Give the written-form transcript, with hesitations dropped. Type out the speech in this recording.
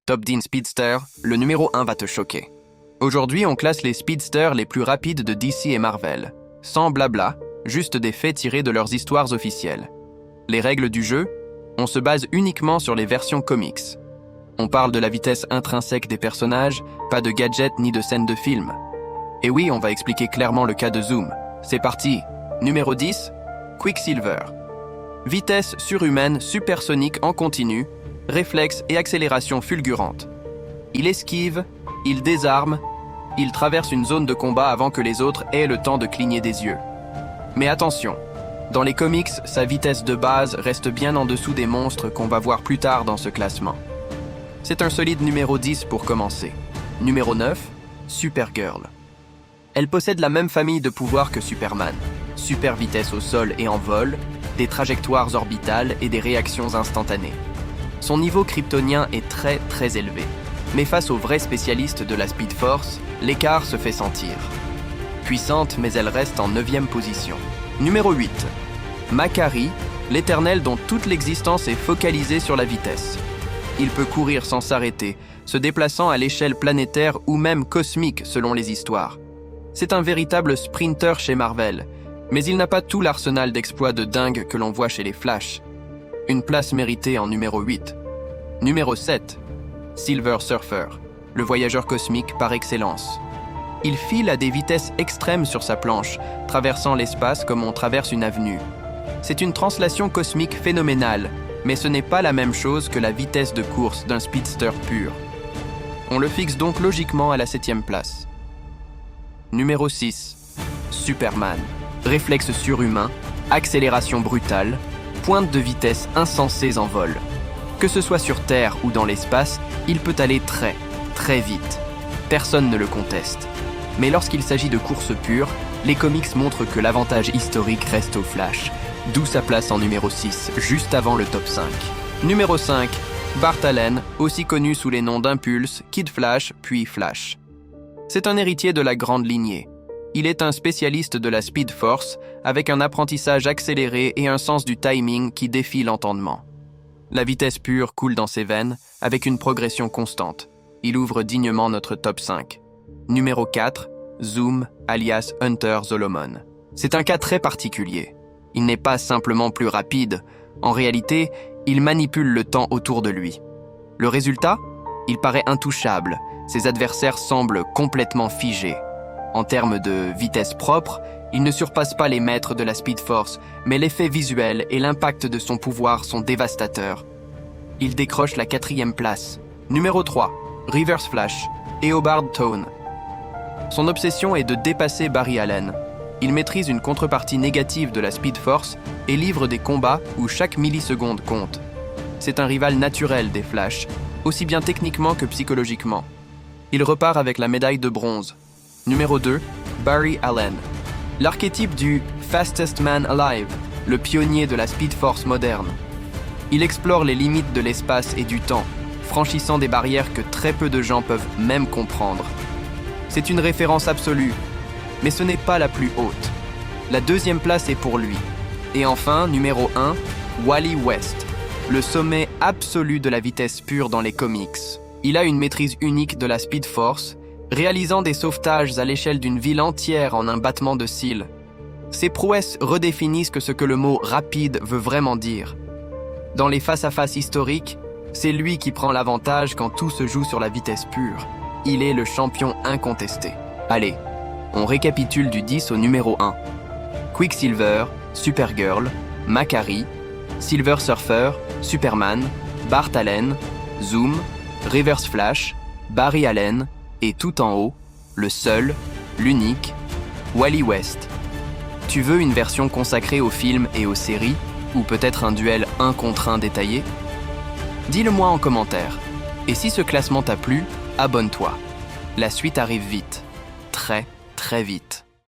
Top 10 Speedster, le numéro 1 va te choquer. Aujourd'hui, on classe les speedsters les plus rapides de DC et Marvel. Sans blabla, juste des faits tirés de leurs histoires officielles. Les règles du jeu, on se base uniquement sur les versions comics. On parle de la vitesse intrinsèque des personnages, pas de gadgets ni de scènes de film. Et oui, on va expliquer clairement le cas de Zoom. C'est parti. Numéro 10, Quicksilver. Vitesse surhumaine supersonique en continu, réflexe et accélération fulgurante. Il esquive, il désarme, il traverse une zone de combat avant que les autres aient le temps de cligner des yeux. Mais attention, dans les comics, sa vitesse de base reste bien en dessous des monstres qu'on va voir plus tard dans ce classement. C'est un solide numéro 10 pour commencer. Numéro 9, Supergirl. Elle possède la même famille de pouvoirs que Superman. Super vitesse au sol et en vol, des trajectoires orbitales et des réactions instantanées. Son niveau kryptonien est très élevé. Mais face aux vrais spécialistes de la Speed Force, l'écart se fait sentir. Puissante, mais elle reste en 9e position. Numéro 8. Makkari, l'éternel dont toute l'existence est focalisée sur la vitesse. Il peut courir sans s'arrêter, se déplaçant à l'échelle planétaire ou même cosmique selon les histoires. C'est un véritable sprinter chez Marvel, mais il n'a pas tout l'arsenal d'exploits de dingue que l'on voit chez les Flash. Une place méritée en numéro 8. Numéro 7. Silver Surfer, le voyageur cosmique par excellence. Il file à des vitesses extrêmes sur sa planche, traversant l'espace comme on traverse une avenue. C'est une translation cosmique phénoménale, mais ce n'est pas la même chose que la vitesse de course d'un speedster pur. On le fixe donc logiquement à la 7e place. Numéro 6. Superman. Réflexe surhumain, accélération brutale, pointe de vitesse insensées en vol. Que ce soit sur Terre ou dans l'espace, il peut aller très vite. Personne ne le conteste. Mais lorsqu'il s'agit de course pure, les comics montrent que l'avantage historique reste au Flash, d'où sa place en numéro 6, juste avant le top 5. Numéro 5, Bart Allen, aussi connu sous les noms d'Impulse, Kid Flash, puis Flash. C'est un héritier de la grande lignée. Il est un spécialiste de la Speed Force, avec un apprentissage accéléré et un sens du timing qui défie l'entendement. La vitesse pure coule dans ses veines, avec une progression constante. Il ouvre dignement notre top 5. Numéro 4, Zoom, alias Hunter Zolomon. C'est un cas très particulier. Il n'est pas simplement plus rapide. En réalité, il manipule le temps autour de lui. Le résultat ? Il paraît intouchable. Ses adversaires semblent complètement figés. En termes de vitesse propre, il ne surpasse pas les maîtres de la Speed Force, mais l'effet visuel et l'impact de son pouvoir sont dévastateurs. Il décroche la 4e place. Numéro 3, Reverse Flash, Eobard Thawne. Son obsession est de dépasser Barry Allen. Il maîtrise une contrepartie négative de la Speed Force et livre des combats où chaque milliseconde compte. C'est un rival naturel des Flash, aussi bien techniquement que psychologiquement. Il repart avec la médaille de bronze. Numéro 2, Barry Allen. L'archétype du Fastest Man Alive, le pionnier de la Speed Force moderne. Il explore les limites de l'espace et du temps, franchissant des barrières que très peu de gens peuvent même comprendre. C'est une référence absolue, mais ce n'est pas la plus haute. La 2e place est pour lui. Et enfin, numéro 1, Wally West, le sommet absolu de la vitesse pure dans les comics. Il a une maîtrise unique de la Speed Force, réalisant des sauvetages à l'échelle d'une ville entière en un battement de cils. Ses prouesses redéfinissent ce que le mot « rapide » veut vraiment dire. Dans les face-à-face historiques, c'est lui qui prend l'avantage quand tout se joue sur la vitesse pure. Il est le champion incontesté. Allez, on récapitule du 10 au numéro 1. Quicksilver, Supergirl, Makkari, Silver Surfer, Superman, Bart Allen, Zoom, Reverse Flash, Barry Allen, et tout en haut, le seul, l'unique, Wally West. Tu veux une version consacrée aux films et aux séries, ou peut-être un duel 1 contre 1 détaillé ? Dis-le-moi en commentaire. Et si ce classement t'a plu, abonne-toi. La suite arrive vite. Très vite.